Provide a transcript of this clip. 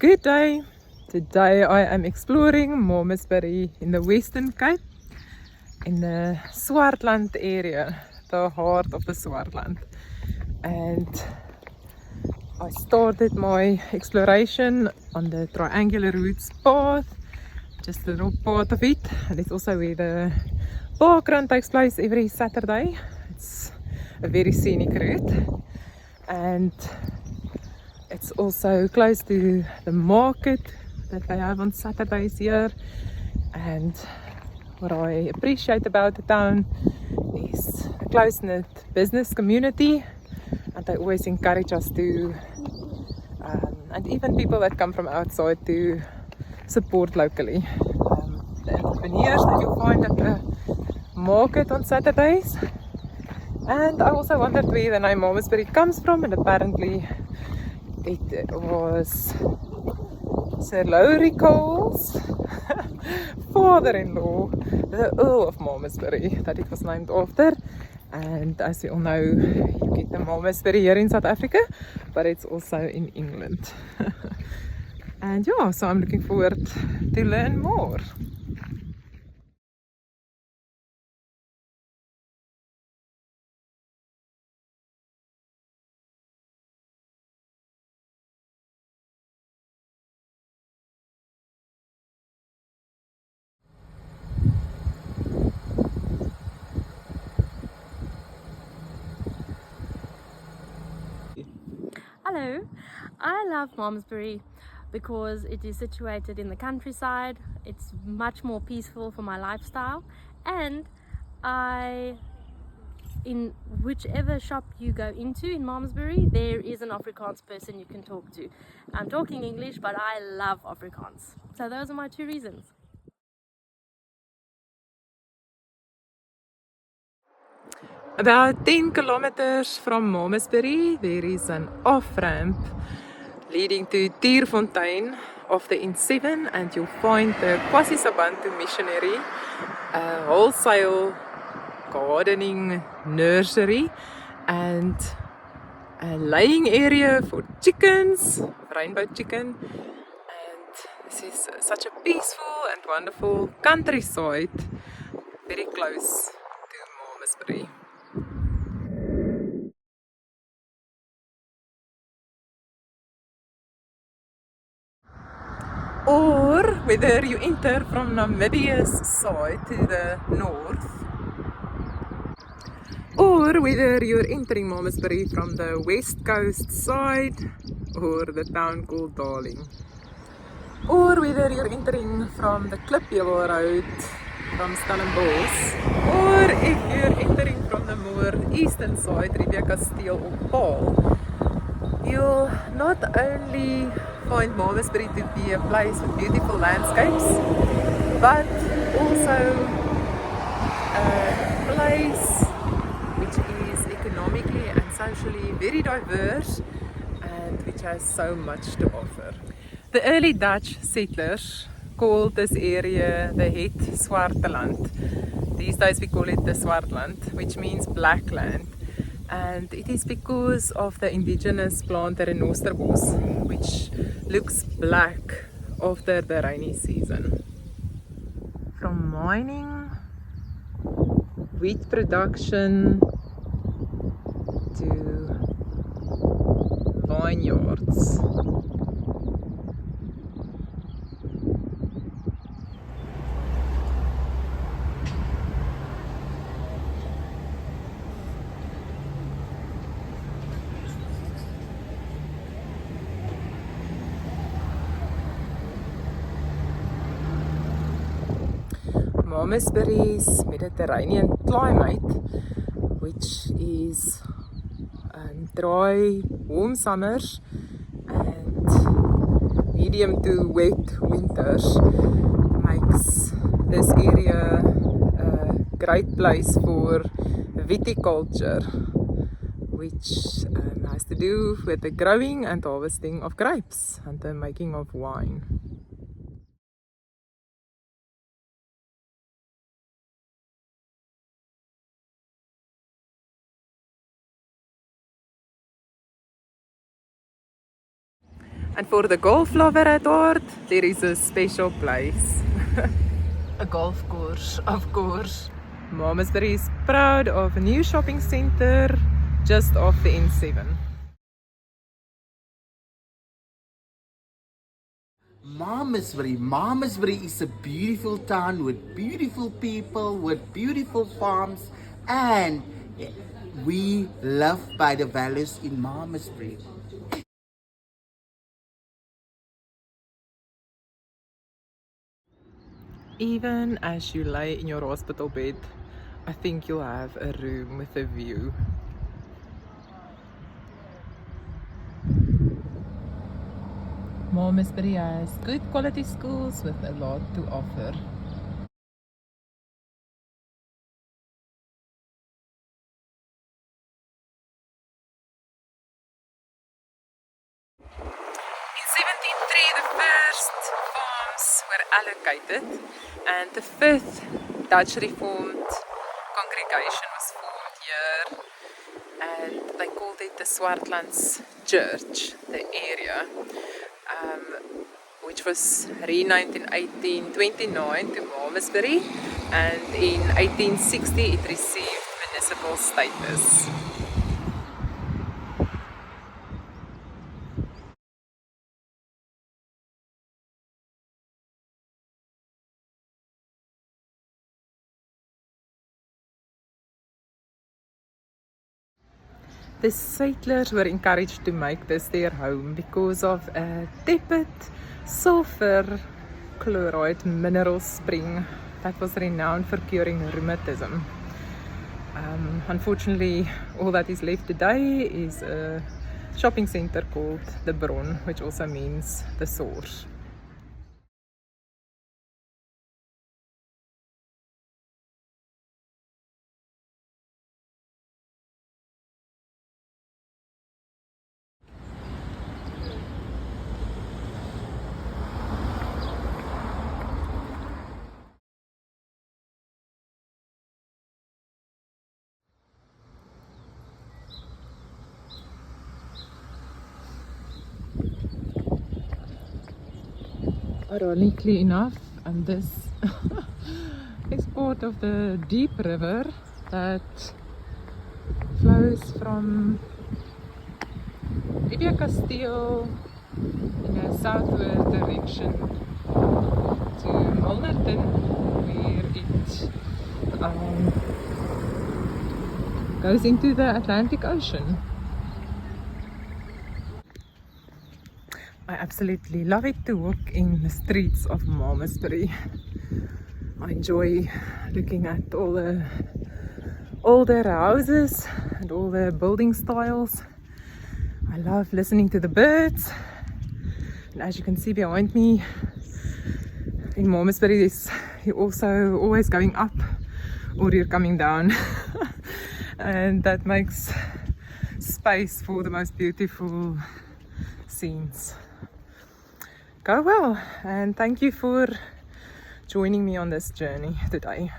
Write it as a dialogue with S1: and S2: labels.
S1: Good day. Today I am exploring Malmesbury in the Western Cape, in the Swartland area, the heart of the Swartland. And I started my exploration on the triangular routes path, just a little part of it, and it's also where the parkrun takes place every Saturday. It's a very scenic route, and it's also close to the market that they have on Saturdays here. And what I appreciate about the town is a close-knit business community, and they always encourage us to, and even people that come from outside, to support locally. The entrepreneurs that you'll find at the market on Saturdays. And I also wondered where the name Malmesbury comes from, and apparently it was Sir Lowry Cole's father-in-law, the Earl of Malmesbury, that it was named after. And as we all know, you get the Malmesbury here in South Africa, but it's also in England. And yeah, so I'm looking forward to learn more.
S2: Hello, I love Malmesbury because it is situated in the countryside. It's much more peaceful for my lifestyle, and in whichever shop you go into in Malmesbury, there is an Afrikaans person you can talk to. I'm talking English, but I love Afrikaans. So those are my two reasons.
S1: About 10 kilometers from Malmesbury, there is an off-ramp leading to Tierfontein of the N7, and you'll find the Kwasi-Sabantu Missionary, a wholesale gardening nursery, and a laying area for chickens, rainbow chicken. And this is such a peaceful and wonderful countryside, very close to Malmesbury. Or whether you enter from Namibia's side to the north, or whether you're entering Malmesbury from the west coast side, or the town called Darling, or whether you're entering from the Klipjewel Road from Stellenbosch, or if you're entering from the more eastern side, Rivière-Kasteel or Paarl, you'll not only find Malmesbury to be a place with beautiful landscapes, but also a place which is economically and socially very diverse and which has so much to offer. The early Dutch settlers called this area the Het Swartland. These days we call it the Swartland, which means black land. And it is because of the indigenous plant renosterbos, which looks black after the rainy season. From mining, wheat production, to vineyards. Malmesbury's Mediterranean climate, which is dry, warm summers and medium to wet winters, makes this area a great place for viticulture, which has to do with the growing and harvesting of grapes and the making of wine. And for the golf lover at heart, there is a special place. A golf course, of course. Malmesbury is proud of a new shopping centre just off the N7.
S3: Malmesbury is a beautiful town with beautiful people, with beautiful farms, and we love by the values in Malmesbury.
S1: Even as you lay in your hospital bed, I think you'll have a room with a view. Malmesbury has good quality schools with a lot to offer. In 1703 the first farms were allocated and the fifth Dutch Reformed congregation was formed here, and they called it the Swartland's Church, the area, which was renamed in 1829 to Malmesbury, and in 1860 it received municipal status. The settlers were encouraged to make this their home because of a tepid sulfur chloride mineral spring that was renowned for curing rheumatism. Unfortunately, all that is left today is a shopping centre called the Bron, which also means the source. Ironically enough, and this is part of the deep river that flows from Namibia Castile in a southward direction to Malmesbury, where it goes into the Atlantic Ocean. I absolutely love it to walk in the streets of Malmesbury. I enjoy looking at all the older houses and all the building styles. I love listening to the birds. And as you can see behind me, in Malmesbury, you're also always going up or you're coming down. And that makes space for the most beautiful scenes. Go well, and thank you for joining me on this journey today.